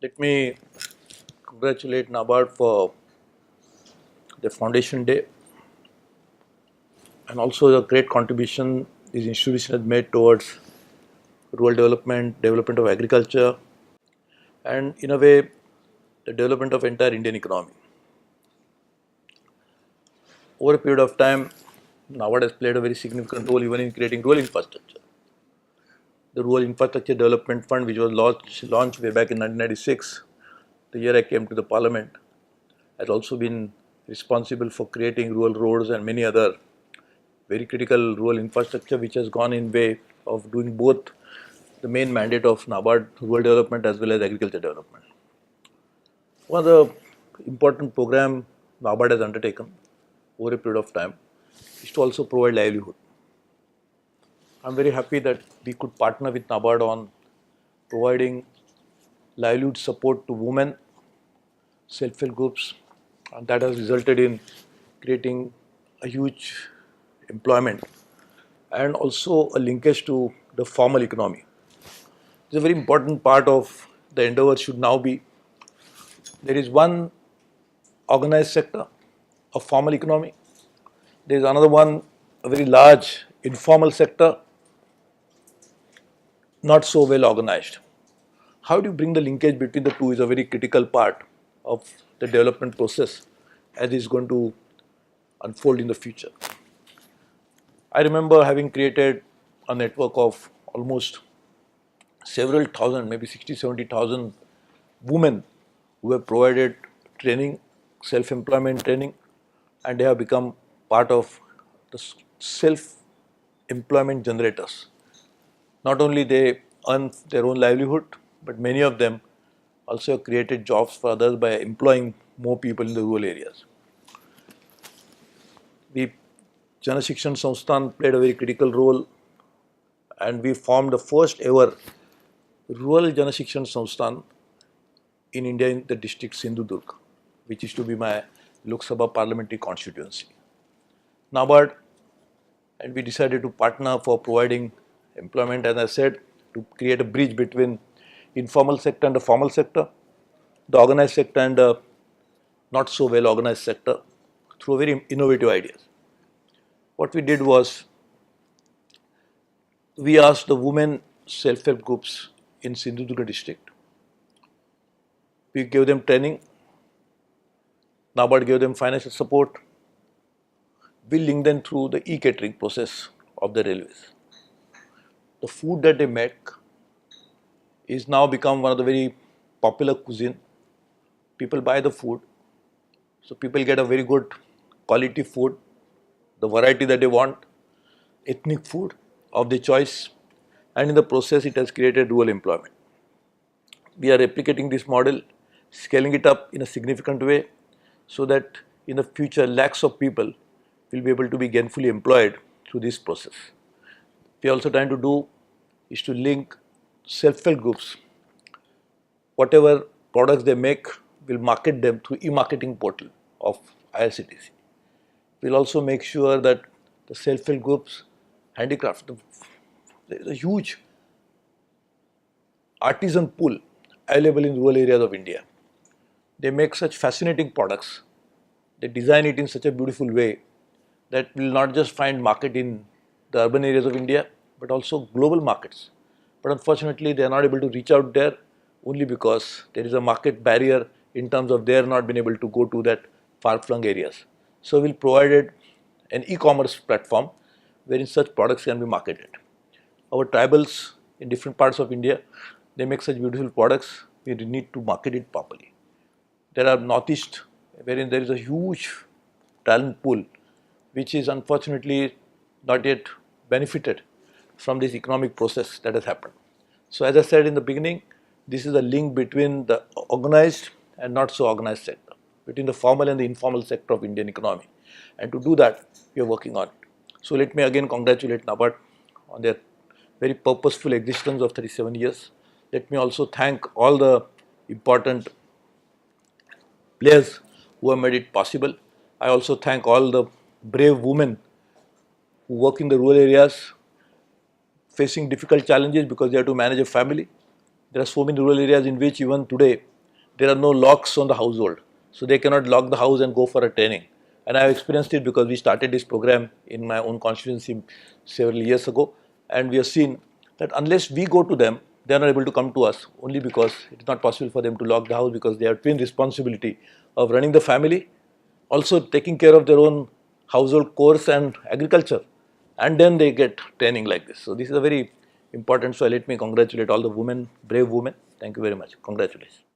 Let me congratulate NABARD for the foundation day and also the great contribution this institution has made towards rural development, development of agriculture, and in a way, the development of entire Indian economy. Over a period of time, NABARD has played a very significant role even in creating rural infrastructure. The Rural Infrastructure Development Fund, which was launched way back in 1996, the year I came to the Parliament, has also been responsible for creating rural roads and many other very critical rural infrastructure, which has gone in way of doing both the main mandate of NABARD rural development as well as agriculture development. One of the important program NABARD has undertaken over a period of time is to also provide livelihood. I'm very happy that we could partner with NABARD on providing livelihood support to women, self-help groups, and that has resulted in creating a huge employment and also a linkage to the formal economy. It's a very important part of the endeavor should now be there is one organized sector of formal economy, there is another one, a very large informal sector, not so well organized. How do you bring the linkage between the two is a very critical part of the development process as is going to unfold in the future. I remember having created a network of almost several thousand, maybe 60, 70,000 women who have provided training, self-employment training, and they have become part of the self-employment generators. Not only they earn their own livelihood, but many of them also have created jobs for others by employing more people in the rural areas. The Jana Shikshan Sansthan played a very critical role, and we formed the first ever rural Jana Shikshan Sansthan in India in the district Sindhudurg, which is to be my Lok Sabha parliamentary constituency. NABARD and we decided to partner for providing employment, as I said, to create a bridge between informal sector and the formal sector, the organized sector and the not so well organized sector through very innovative ideas. What we did was we asked the women self-help groups in Sindhudurg district. We gave them training. NABARD gave them financial support. We linked them through the e-catering process of the railways. The food that they make is now become one of the very popular cuisine. People buy the food, so people get a very good quality food, the variety that they want, ethnic food of their choice, and in the process it has created rural employment. We are replicating this model, scaling it up in a significant way so that in the future lakhs of people will be able to be gainfully employed through this process. We are also trying to do is to link self-help groups. Whatever products they make, we'll market them through e-marketing portal of IRCTC. We'll also make sure that the self-help groups, handicraft, there is a huge artisan pool available in rural areas of India. They make such fascinating products, they design it in such a beautiful way that will not just find market in the urban areas of India, but also global markets. But unfortunately, they are not able to reach out there only because there is a market barrier in terms of they are not been able to go to that far-flung areas. So we provided an e-commerce platform wherein such products can be marketed. Our tribals in different parts of India, they make such beautiful products, we need to market it properly. There are northeast wherein there is a huge talent pool which is unfortunately not yet benefited from this economic process that has happened. So as I said in the beginning, this is a link between the organized and not so organized sector, between the formal and the informal sector of Indian economy. And to do that, we are working on it. So let me again congratulate NABARD on their very purposeful existence of 37 years. Let me also thank all the important players who have made it possible. I also thank all the brave women who work in the rural areas facing difficult challenges because they have to manage a family. There are so many rural areas in which even today there are no locks on the household. So they cannot lock the house and go for a training. And I have experienced it because we started this program in my own constituency several years ago. And we have seen that unless we go to them, they are not able to come to us, only because it is not possible for them to lock the house, because they have twin responsibility of running the family, also taking care of their own household chores and agriculture. And then they get training like this. So this is a very important. So let me congratulate all the women, brave women. Thank you very much. Congratulations.